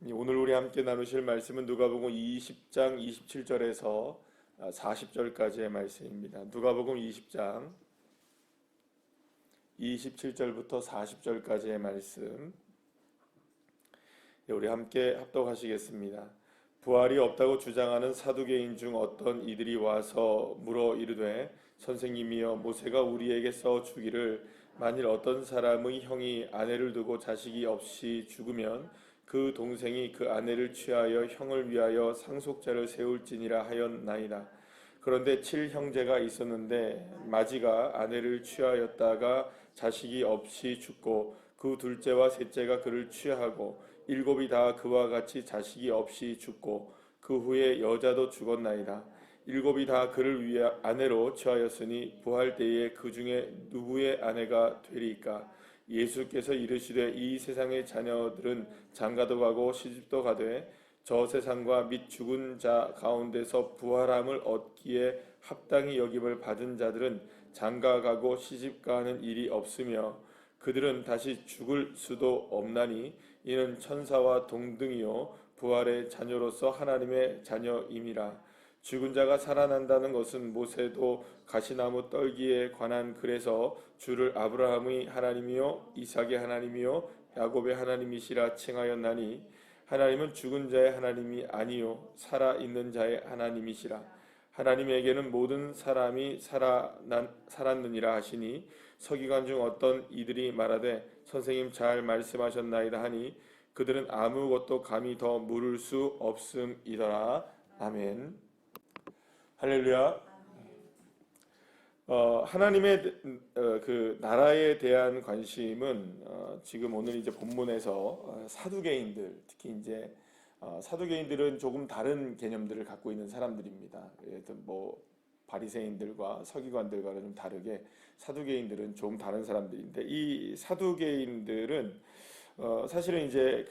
오늘 우리 함께 나누실 말씀은 누가복음 20장 27절에서 40절까지의 말씀입니다. 누가복음 20장 27절부터 40절까지의 말씀 우리 함께 합독하시겠습니다. 부활이 없다고 주장하는 사두개인 중 어떤 이들이 와서 물어 이르되 선생님이여 모세가 우리에게 써 주기를 만일 어떤 사람의 형이 아내를 두고 자식이 없이 죽으면 그 동생이 그 아내를 취하여 형을 위하여 상속자를 세울지니라 하였나이다. 그런데 7형제가 있었는데 마지가 아내를 취하였다가 자식이 없이 죽고 그 둘째와 셋째가 그를 취하고 7이 다 그와 같이 자식이 없이 죽고 그 후에 여자도 죽었나이다. 7이 다 그를 위해 아내로 취하였으니 부활 때에 그 중에 누구의 아내가 되리까? 예수께서 이르시되 이 세상의 자녀들은 장가도 가고 시집도 가되 저 세상과 및 죽은 자 가운데서 부활함을 얻기에 합당히 여김을 받은 자들은 장가 가고 시집 가는 일이 없으며 그들은 다시 죽을 수도 없나니 이는 천사와 동등이요 부활의 자녀로서 하나님의 자녀임이라. 죽은 자가 살아난다는 것은 모세도 가시나무 떨기에 관한 글에서 주를 아브라함의 하나님이요 이삭의 하나님이요 야곱의 하나님이시라 칭하였나니 하나님은 죽은 자의 하나님이 아니요 살아있는 자의 하나님이시라. 하나님에게는 모든 사람이 살았느니라 하시니 서기관 중 어떤 이들이 말하되 선생님 잘 말씀하셨나이다 하니 그들은 아무것도 감히 더 물을 수 없음이더라. 아멘. 할렐루야. 하나님의 그 나라에 대한 관심은 지금 오늘 이제 본문에서 사두개인들, 특히 이제 사두개인들은 조금 다른 개념들을 갖고 있는 사람들입니다. 뭐 바리새인들과 서기관들과는 좀 다르게 사두개인들은 좀 다른 사람들인데 이 사두개인들은 사실은 이제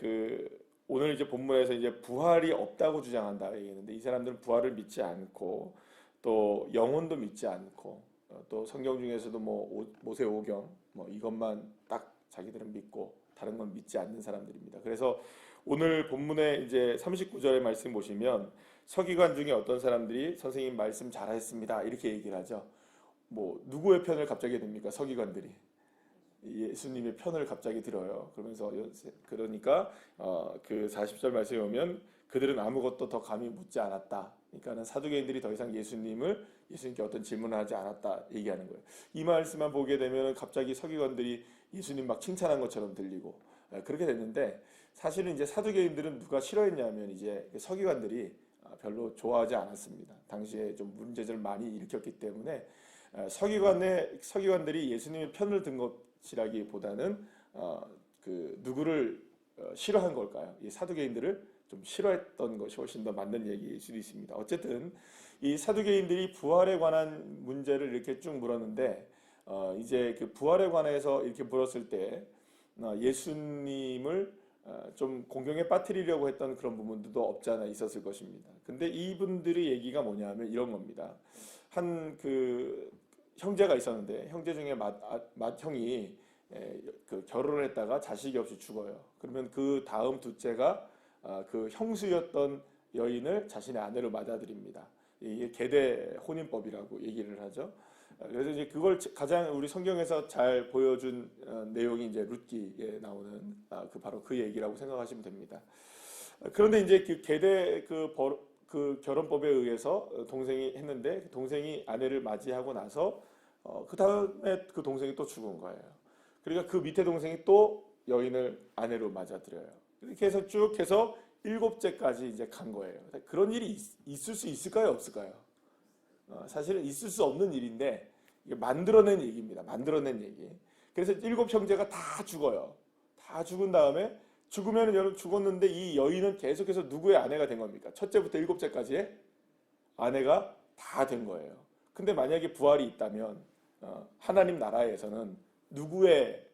오늘 이제 본문에서 이제 부활이 없다고 주장한다 얘기했는데 이 사람들은 부활을 믿지 않고 또 영혼도 믿지 않고 또 성경 중에서도 뭐 모세오경 뭐 이것만 딱 자기들은 믿고 다른 건 믿지 않는 사람들입니다. 그래서 오늘 본문에 이제 39절의 말씀 보시면 서기관 중에 어떤 사람들이 선생님 말씀 잘하셨습니다 이렇게 얘기를 하죠. 뭐 누구의 편을 갑자기 듭니까? 서기관들이 예수님의 편을 갑자기 들어요. 그러니까 그 40절 말씀에 오면 그들은 아무것도 더 감히 묻지 않았다. 그러니까는 사두개인들이 더 이상 예수님께 어떤 질문을 하지 않았다 얘기하는 거예요. 이 말씀만 보게 되면 갑자기 서기관들이 예수님 막 칭찬한 것처럼 들리고 그렇게 됐는데 사실은 이제 사두개인들은 누가 싫어했냐면 이제 서기관들이 별로 좋아하지 않았습니다. 당시에 좀 문제를 많이 일으켰기 때문에 서기관들이 예수님의 편을 든 것이라기보다는 누구를 싫어한 걸까요? 이 사두개인들을 좀 싫어했던 것이 훨씬 더 맞는 얘기일 수도 있습니다. 어쨌든 이 사두개인들이 부활에 관한 문제를 이렇게 쭉 물었는데 이제 그 부활에 관해서 이렇게 물었을 때 예수님을 좀 공경에 빠뜨리려고 했던 그런 부분들도 없지 않아 있었을 것입니다. 근데 이분들의 얘기가 뭐냐면 이런 겁니다. 한 형제가 있었는데 형제 중에 맏형이 결혼을 했다가 자식이 없이 죽어요. 그러면 그 다음 둘째가 그 형수였던 여인을 자신의 아내로 맞아들입니다. 이게 계대 혼인법이라고 얘기를 하죠. 그래서 이제 그걸 가장 우리 성경에서 잘 보여준 내용이 이제 룻기에 나오는 바로 그 얘기라고 생각하시면 됩니다. 그런데 이제 그 계대 그 결혼법에 의해서 동생이 했는데 동생이 아내를 맞이하고 나서 그 다음에 그 동생이 또 죽은 거예요. 그러니까 그 밑에 동생이 또 여인을 아내로 맞아들여요. 이렇게 해서 쭉 해서 7째까지 이제 간 거예요. 그런 일이 있을 수 있을까요? 없을까요? 사실은 있을 수 없는 일인데 이게 만들어낸 얘기입니다. 만들어낸 얘기. 그래서 7형제가 다 죽어요. 다 죽은 다음에 죽으면 여러분 죽었는데 이 여인은 계속해서 누구의 아내가 된 겁니까? 첫째부터 7째까지의 아내가 다 된 거예요. 근데 만약에 부활이 있다면 하나님 나라에서는 누구의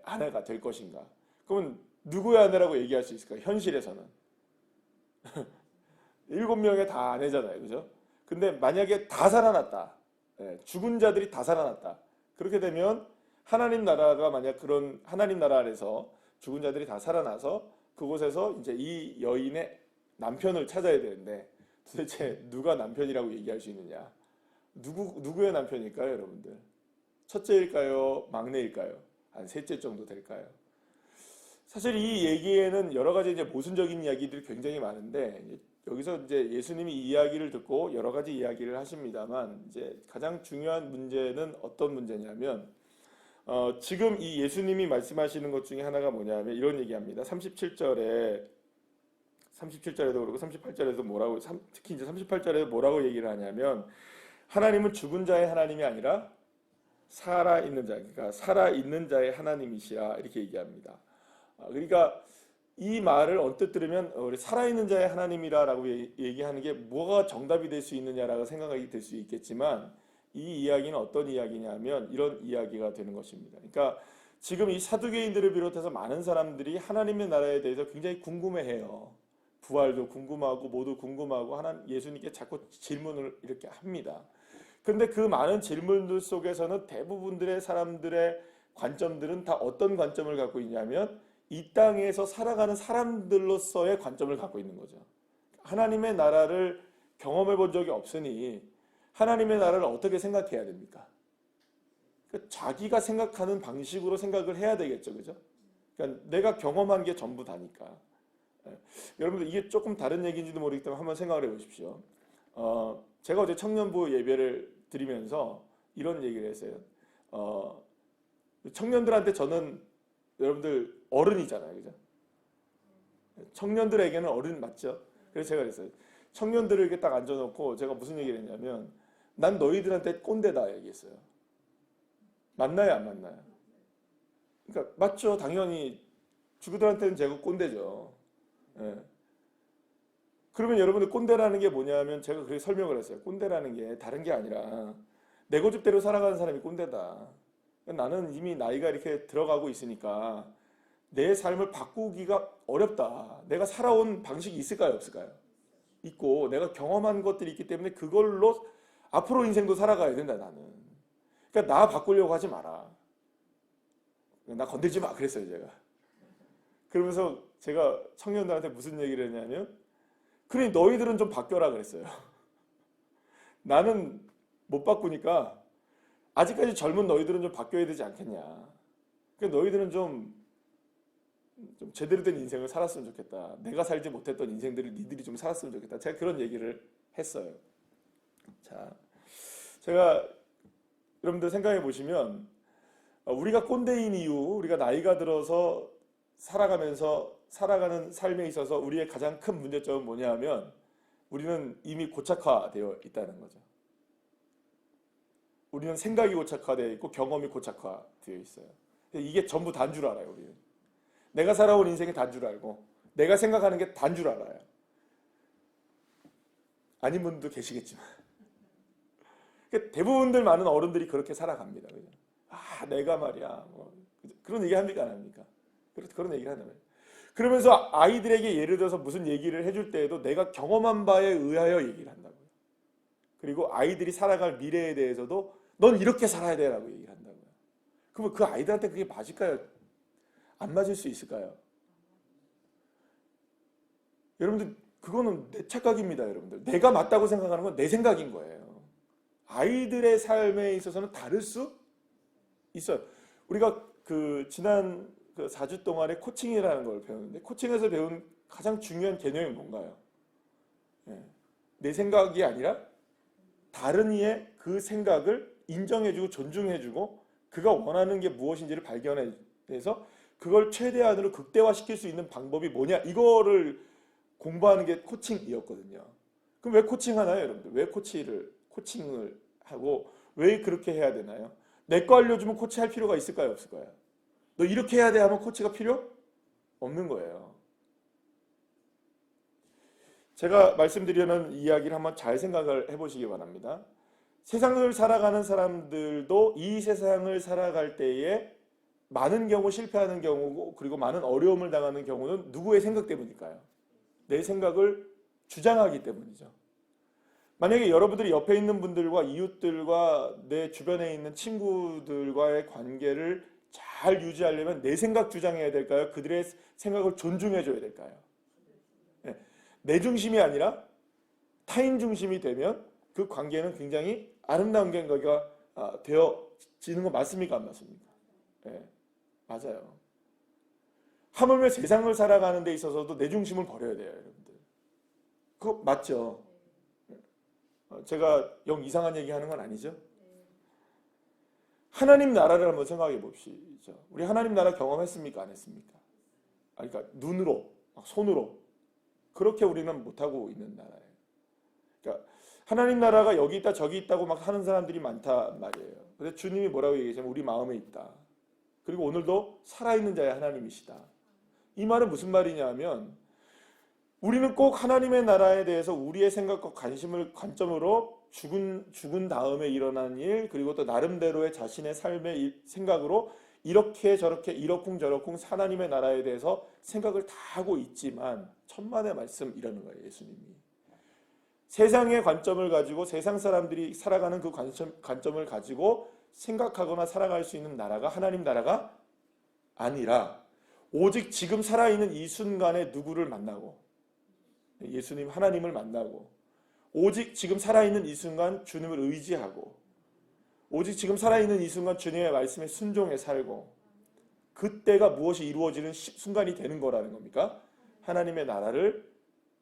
아내가 될 것인가? 그러면 누구의 아내라고 얘기할 수 있을까요? 현실에서는 7명의 다 아내잖아요. 그죠? 근데 만약에 다 살아났다. 죽은 자들이 다 살아났다. 그렇게 되면 하나님 나라가 만약 그런 하나님 나라 안에서 죽은 자들이 다 살아나서 그곳에서 이제 이 여인의 남편을 찾아야 되는데 도대체 누가 남편이라고 얘기할 수 있느냐? 누구의 남편일까요, 여러분들? 첫째일까요? 막내일까요? 한 셋째 정도 될까요? 사실 이 얘기에는 여러 가지 이제 모순적인 이야기들이 굉장히 많은데 여기서 이제 예수님이 이 이야기를 듣고 여러 가지 이야기를 하십니다만 이제 가장 중요한 문제는 어떤 문제냐면 지금 이 예수님이 말씀하시는 것 중에 하나가 뭐냐면 이런 얘기합니다. 37절에도 그렇고 38절에도 뭐라고 특히 이제 38절에 뭐라고 얘기를 하냐면 하나님은 죽은 자의 하나님이 아니라 살아있는 자, 그러니까 살아있는 자의 하나님이시라 이렇게 얘기합니다. 그러니까 이 말을 언뜻 들으면 우리 살아있는 자의 하나님이라고 얘기하는 게 뭐가 정답이 될 수 있느냐라고 생각이 될 수 있겠지만 이 이야기는 어떤 이야기냐면 이런 이야기가 되는 것입니다. 그러니까 지금 이 사두개인들을 비롯해서 많은 사람들이 하나님의 나라에 대해서 굉장히 궁금해해요. 부활도 궁금하고 모두 궁금하고 예수님께 자꾸 질문을 이렇게 합니다. 근데 그 많은 질문들 속에서는 대부분들의 사람들의 관점들은 다 어떤 관점을 갖고 있냐면 이 땅에서 살아가는 사람들로서의 관점을 갖고 있는 거죠. 하나님의 나라를 경험해 본 적이 없으니 하나님의 나라를 어떻게 생각해야 됩니까? 그러니까 자기가 생각하는 방식으로 생각을 해야 되겠죠. 그죠? 그러니까 내가 경험한 게 전부 다니까. 여러분들 이게 조금 다른 얘기인지도 모르기 때문에 한번 생각을 해보십시오. 제가 어제 청년부 예배를 드리면서 이런 얘기를 했어요. 청년들한테 저는 여러분들 어른이잖아요. 그죠? 청년들에게는 어른 맞죠? 그래서 제가 그랬어요. 청년들을 이렇게 딱 앉아놓고 제가 무슨 얘기를 했냐면 난 너희들한테 꼰대다 얘기했어요. 맞나요? 안 맞나요? 그러니까 맞죠. 당연히 주부들한테는 제가 꼰대죠. 예. 그러면 여러분들 꼰대라는 게 뭐냐면 제가 그렇게 설명을 했어요. 꼰대라는 게 다른 게 아니라 내 고집대로 살아가는 사람이 꼰대다. 나는 이미 나이가 이렇게 들어가고 있으니까 내 삶을 바꾸기가 어렵다. 내가 살아온 방식이 있을까요? 없을까요? 있고 내가 경험한 것들이 있기 때문에 그걸로 앞으로 인생도 살아가야 된다 나는. 그러니까 나 바꾸려고 하지 마라. 나 건들지 마 그랬어요 제가. 그러면서 제가 청년들한테 무슨 얘기를 했냐면 그래 너희들은 좀 바뀌어라 그랬어요. 나는 못 바꾸니까 아직까지 젊은 너희들은 좀 바뀌어야 되지 않겠냐. 그러니까 너희들은 좀 제대로 된 인생을 살았으면 좋겠다. 내가 살지 못했던 인생들을 니들이 좀 살았으면 좋겠다. 제가 그런 얘기를 했어요. 자, 제가 여러분들 생각해 보시면 우리가 꼰대인 이유, 우리가 나이가 들어서 살아가면서 살아가는 삶에 있어서 우리의 가장 큰 문제점은 뭐냐면 우리는 이미 고착화되어 있다는 거죠. 우리는 생각이 고착화되어 있고 경험이 고착화되어 있어요. 이게 전부 다인 줄 알아요. 우리는. 내가 살아온 인생이 다인 줄 알고 내가 생각하는 게 다인 줄 알아요. 아닌 분도 계시겠지만 대부분들 많은 어른들이 그렇게 살아갑니다. 아 내가 말이야 뭐, 그런 얘기 합니까 안 합니까? 그런 얘기를 하는 거예요. 그러면서 아이들에게 예를 들어서 무슨 얘기를 해줄 때에도 내가 경험한 바에 의하여 얘기를 한다고요. 그리고 아이들이 살아갈 미래에 대해서도 넌 이렇게 살아야 돼 라고 얘기를 한다고요. 그러면 그 아이들한테 그게 맞을까요? 안 맞을 수 있을까요? 여러분들 그거는 내 착각입니다. 여러분들 내가 맞다고 생각하는 건 내 생각인 거예요. 아이들의 삶에 있어서는 다를 수 있어요. 우리가 지난 4주 동안에 코칭이라는 걸 배웠는데 코칭에서 배운 가장 중요한 개념이 뭔가요? 내 생각이 아니라 다른 이의 그 생각을 인정해주고 존중해주고 그가 원하는 게 무엇인지를 발견해서 그걸 최대한으로 극대화시킬 수 있는 방법이 뭐냐 이거를 공부하는 게 코칭이었거든요. 그럼 왜 코칭하나요 여러분들? 왜 코칭을 하고 왜 그렇게 해야 되나요? 내 거 알려주면 코치할 필요가 있을까요? 없을까요? 너 이렇게 해야 돼 하면 코치가 필요 없는 거예요. 제가 말씀드리는 이야기를 한번 잘 생각을 해보시기 바랍니다. 세상을 살아가는 사람들도 이 세상을 살아갈 때에 많은 경우 실패하는 경우고 그리고 많은 어려움을 당하는 경우는 누구의 생각 때문일까요? 내 생각을 주장하기 때문이죠. 만약에 여러분들이 옆에 있는 분들과 이웃들과 내 주변에 있는 친구들과의 관계를 잘 유지하려면 내 생각 주장해야 될까요? 그들의 생각을 존중해줘야 될까요? 예, 내 중심이 아니라 타인 중심이 되면 그 관계는 굉장히 아름다운 관계가 되어지는 거 맞습니까? 안 맞습니까? 예, 맞아요. 하물며 세상을 살아가는 데 있어서도 내 중심을 버려야 돼요, 여러분들. 그거 맞죠? 제가 영 이상한 얘기 하는 건 아니죠? 하나님 나라를 한번 생각해 봅시다. 우리 하나님 나라 경험했습니까? 안 했습니까? 그러니까 눈으로, 손으로 그렇게 우리는 못하고 있는 나라예요. 그러니까 하나님 나라가 여기 있다 저기 있다고 막 하는 사람들이 많단 말이에요. 근데 주님이 뭐라고 얘기하시냐면 우리 마음에 있다. 그리고 오늘도 살아있는 자의 하나님이시다. 이 말은 무슨 말이냐 면 우리는 꼭 하나님의 나라에 대해서 우리의 생각과 관점으로 죽은 다음에 일어난 일, 그리고 또 나름대로의 자신의 삶의 생각으로 이렇게 저렇게 이러쿵저러쿵 하나님의 나라에 대해서 생각을 다 하고 있지만 천만의 말씀이라는 거예요. 예수님이 세상의 관점을 가지고 세상 사람들이 살아가는 그 관점을 가지고 생각하거나 살아갈 수 있는 나라가 하나님 나라가 아니라 오직 지금 살아있는 이 순간에 누구를 만나고 예수님 하나님을 만나고 오직 지금 살아있는 이 순간 주님을 의지하고 오직 지금 살아있는 이 순간 주님의 말씀에 순종해 살고 그때가 무엇이 이루어지는 순간이 되는 거라는 겁니까? 하나님의 나라를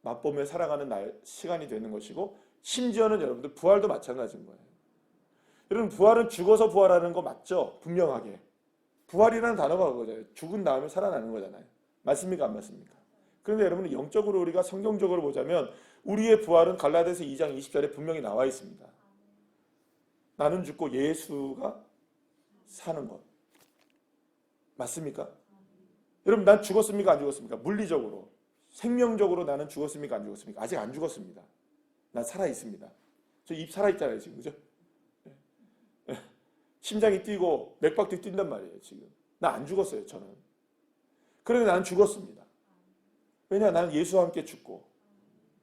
맛보며 살아가는 시간이 되는 것이고 심지어는 여러분들 부활도 마찬가지인 거예요. 여러분 부활은 죽어서 부활하는 거 맞죠? 분명하게. 부활이라는 단어가 그거잖아요. 죽은 다음에 살아나는 거잖아요. 맞습니까? 안 맞습니까? 그런데 여러분 영적으로 우리가 성경적으로 보자면 우리의 부활은 갈라디아서 2장 20절에 분명히 나와 있습니다. 나는 죽고 예수가 사는 것. 맞습니까? 여러분 난 죽었습니까? 안 죽었습니까? 물리적으로. 생명적으로 나는 죽었습니까? 안 죽었습니까? 아직 안 죽었습니다. 난 살아있습니다. 저 입 살아있잖아요 지금. 그죠? 심장이 뛰고 맥박도 뛴단 말이에요 지금. 나 안 죽었어요 저는. 그런데 나는 죽었습니다. 왜냐 나는 예수와 함께 죽고.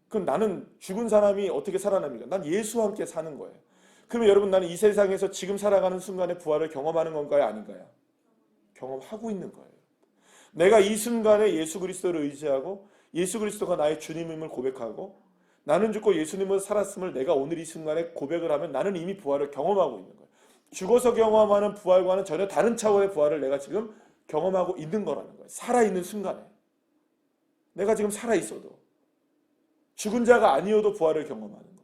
그럼 나는 죽은 사람이 어떻게 살아납니까? 난 예수와 함께 사는 거예요. 그러면 여러분 나는 이 세상에서 지금 살아가는 순간에 부활을 경험하는 건가요? 아닌가요? 경험하고 있는 거예요. 내가 이 순간에 예수 그리스도를 의지하고 예수 그리스도가 나의 주님임을 고백하고 나는 죽고 예수님은 살았음을 내가 오늘 이 순간에 고백을 하면 나는 이미 부활을 경험하고 있는 거예요. 죽어서 경험하는 부활과는 전혀 다른 차원의 부활을 내가 지금 경험하고 있는 거라는 거예요. 살아있는 순간에. 내가 지금 살아있어도. 죽은 자가 아니어도 부활을 경험하는 겁니다.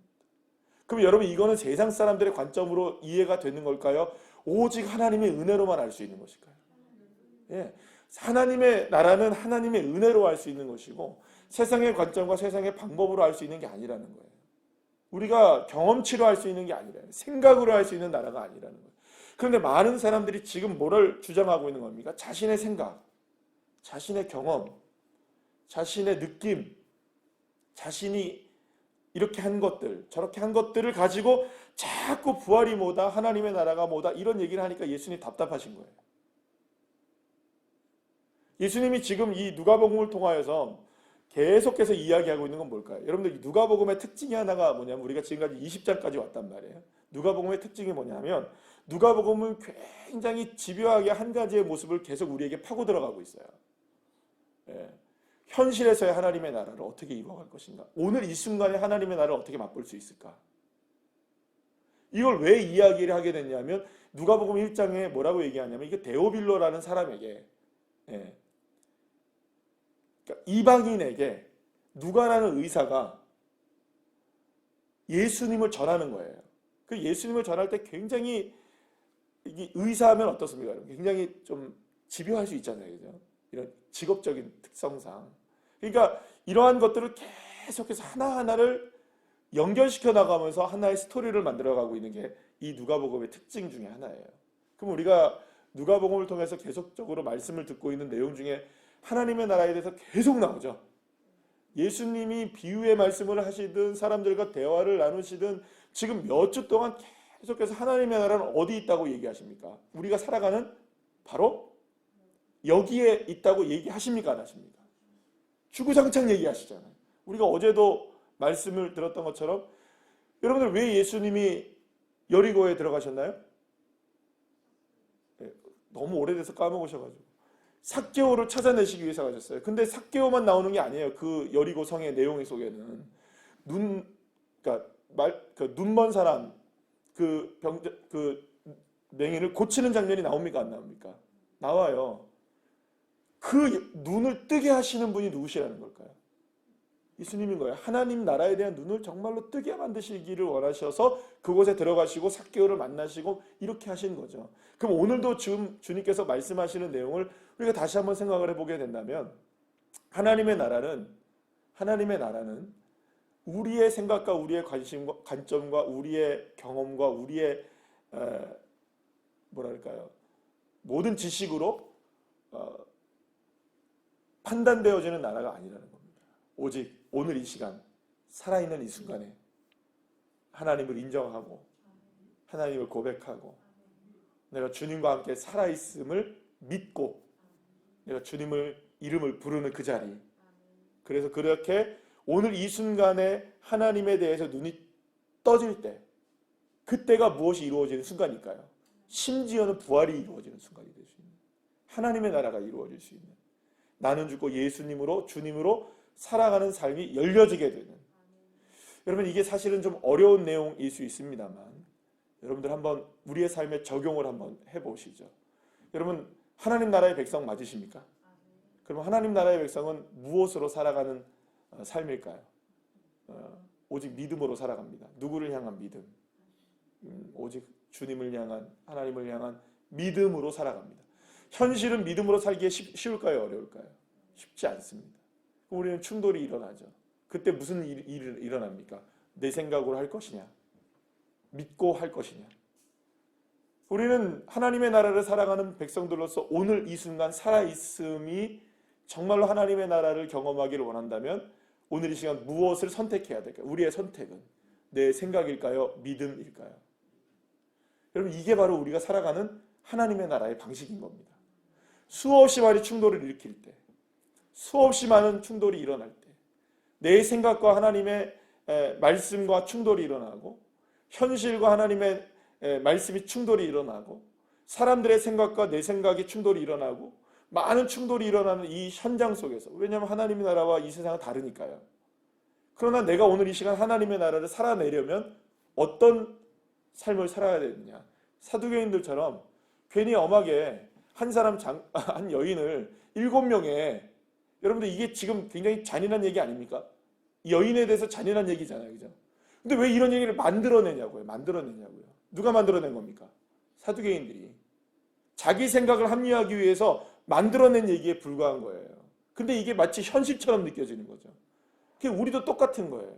그럼 여러분 이거는 세상 사람들의 관점으로 이해가 되는 걸까요? 오직 하나님의 은혜로만 알 수 있는 것일까요? 예. 하나님의 나라는 하나님의 은혜로 알 수 있는 것이고 세상의 관점과 세상의 방법으로 알 수 있는 게 아니라는 거예요. 우리가 경험치로 할 수 있는 게 아니라 생각으로 할 수 있는 나라가 아니라는 거예요. 그런데 많은 사람들이 지금 뭐를 주장하고 있는 겁니까? 자신의 생각, 자신의 경험, 자신의 느낌, 자신이 이렇게 한 것들, 저렇게 한 것들을 가지고 자꾸 부활이 뭐다, 하나님의 나라가 뭐다 이런 얘기를 하니까 예수님이 답답하신 거예요. 예수님이 지금 이 누가복음을 통하여서 계속해서 이야기하고 있는 건 뭘까요? 여러분들 누가복음의 특징이 하나가 뭐냐면 우리가 지금까지 20장까지 왔단 말이에요. 누가복음의 특징이 뭐냐면 누가복음은 굉장히 집요하게 한 가지의 모습을 계속 우리에게 파고 들어가고 있어요. 예. 현실에서의 하나님의 나라를 어떻게 이루어갈 것인가? 오늘 이 순간에 하나님의 나라를 어떻게 맛볼 수 있을까? 이걸 왜 이야기를 하게 됐냐면 누가복음 1장에 뭐라고 얘기하냐면 이게 데오빌로라는 사람에게 예. 그러니까 이방인에게 누가라는 의사가 예수님을 전하는 거예요. 그 예수님을 전할 때 굉장히 의사하면 어떻습니까? 굉장히 좀 집요할 수 있잖아요. 그죠? 이런 직업적인 특성상. 그러니까 이러한 것들을 계속해서 하나하나를 연결시켜 나가면서 하나의 스토리를 만들어가고 있는 게 이 누가복음의 특징 중에 하나예요. 그럼 우리가 누가복음을 통해서 계속적으로 말씀을 듣고 있는 내용 중에 하나님의 나라에 대해서 계속 나오죠. 예수님이 비유의 말씀을 하시든 사람들과 대화를 나누시든 지금 몇 주 동안 계속해서 하나님의 나라는 어디 있다고 얘기하십니까? 우리가 살아가는 바로 여기에 있다고 얘기하십니까? 안 하십니까? 주구장창 얘기하시잖아요. 우리가 어제도 말씀을 들었던 것처럼 여러분들 왜 예수님이 여리고에 들어가셨나요? 너무 오래돼서 까먹으셔가지고 삭개오를 찾아내시기 위해서 가셨어요. 근데 삭개오만 나오는 게 아니에요. 그 여리고 성의 내용 속에는 그러니까 그 눈먼 사람 그 맹인을 고치는 장면이 나옵니까 안 나옵니까? 나와요. 그 눈을 뜨게 하시는 분이 누구시라는 걸까요? 예수님인 거예요. 하나님 나라에 대한 눈을 정말로 뜨게 만드시기를 원하셔서 그곳에 들어가시고 삭개오를 만나시고 이렇게 하신 거죠. 그럼 오늘도 주님께서 말씀하시는 내용을 우리가 다시 한번 생각을 해보게 된다면 하나님의 나라는 우리의 생각과 우리의 관점과 우리의 경험과 우리의 뭐랄까요 모든 지식으로 판단되어지는 나라가 아니라는 겁니다. 오직 오늘 이 시간 살아있는 이 순간에 하나님을 인정하고 하나님을 고백하고 내가 주님과 함께 살아있음을 믿고 내가 주님을 이름을 부르는 그 자리, 그래서 그렇게 오늘 이 순간에 하나님에 대해서 눈이 떠질 때 그때가 무엇이 이루어지는 순간일까요? 심지어는 부활이 이루어지는 순간이 될 수 있는 하나님의 나라가 이루어질 수 있는 나는 죽고 예수님으로 주님으로 살아가는 삶이 열려지게 되는 여러분 이게 사실은 좀 어려운 내용일 수 있습니다만 여러분들 한번 우리의 삶에 적용을 한번 해보시죠. 여러분 하나님 나라의 백성 맞으십니까? 그럼 하나님 나라의 백성은 무엇으로 살아가는 삶일까요? 오직 믿음으로 살아갑니다. 누구를 향한 믿음? 오직 주님을 향한 하나님을 향한 믿음으로 살아갑니다. 현실은 믿음으로 살기에 쉬울까요? 어려울까요? 쉽지 않습니다. 우리는 충돌이 일어나죠. 그때 무슨 일이 일어납니까? 내 생각으로 할 것이냐? 믿고 할 것이냐? 우리는 하나님의 나라를 살아가는 백성들로서 오늘 이 순간 살아있음이 정말로 하나님의 나라를 경험하기를 원한다면 오늘 이 시간 무엇을 선택해야 될까요? 우리의 선택은 내 생각일까요? 믿음일까요? 여러분 이게 바로 우리가 살아가는 하나님의 나라의 방식인 겁니다. 수없이 많은 충돌을 일으킬 때 수없이 많은 충돌이 일어날 때 내 생각과 하나님의 말씀과 충돌이 일어나고 현실과 하나님의 말씀이 충돌이 일어나고 사람들의 생각과 내 생각이 충돌이 일어나고 많은 충돌이 일어나는 이 현장 속에서 왜냐하면 하나님의 나라와 이 세상은 다르니까요. 그러나 내가 오늘 이 시간 하나님의 나라를 살아내려면 어떤 삶을 살아야 되느냐. 사두개인들처럼 괜히 엄하게 한 여인을 7명의 여러분들 이게 지금 굉장히 잔인한 얘기 아닙니까? 여인에 대해서 잔인한 얘기잖아요. 그죠? 근데 왜 이런 얘기를 만들어내냐고요. 누가 만들어낸 겁니까? 사두개인들이. 자기 생각을 합리화하기 위해서 만들어낸 얘기에 불과한 거예요. 근데 이게 마치 현실처럼 느껴지는 거죠. 그게 우리도 똑같은 거예요.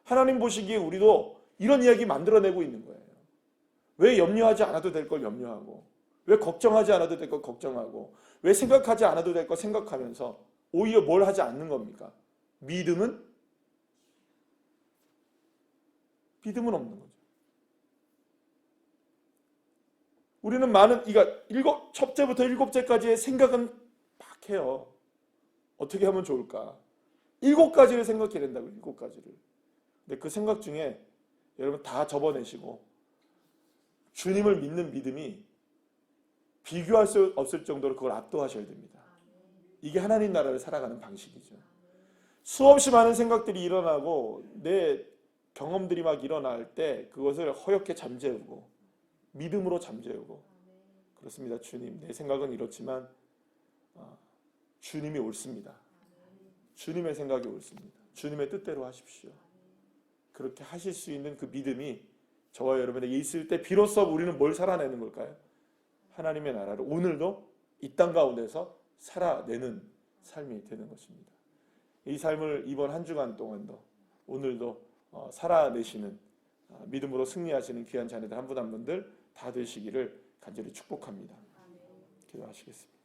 하나님 보시기에 우리도 이런 이야기 만들어내고 있는 거예요. 왜 염려하지 않아도 될 걸 염려하고 왜 걱정하지 않아도 될 걸 걱정하고 왜 생각하지 않아도 될 걸 생각하면서 오히려 뭘 하지 않는 겁니까? 믿음은 없는 거죠. 우리는 첫째부터 7째까지의 생각은 막 해요. 어떻게 하면 좋을까? 7가지를 생각해야 된다고요. 7가지를. 근데 그 생각 중에 여러분 다 접어내시고 주님을 믿는 믿음이 비교할 수 없을 정도로 그걸 압도하셔야 됩니다. 이게 하나님 나라를 살아가는 방식이죠. 수없이 많은 생각들이 일어나고 내 경험들이 막 일어날 때 그것을 허옇게 잠재우고 믿음으로 잠재우고 그렇습니다. 주님, 내 생각은 이렇지만 주님이 옳습니다. 주님의 생각이 옳습니다. 주님의 뜻대로 하십시오. 그렇게 하실 수 있는 그 믿음이 저와 여러분에게 있을 때 비로소 우리는 뭘 살아내는 걸까요? 하나님의 나라를 오늘도 이 땅 가운데서 살아내는 삶이 되는 것입니다. 이 삶을 이번 한 주간 동안도 오늘도 살아내시는 믿음으로 승리하시는 귀한 자녀들 한 분 한 분들 다 되시기를 간절히 축복합니다. 기도하시겠습니다.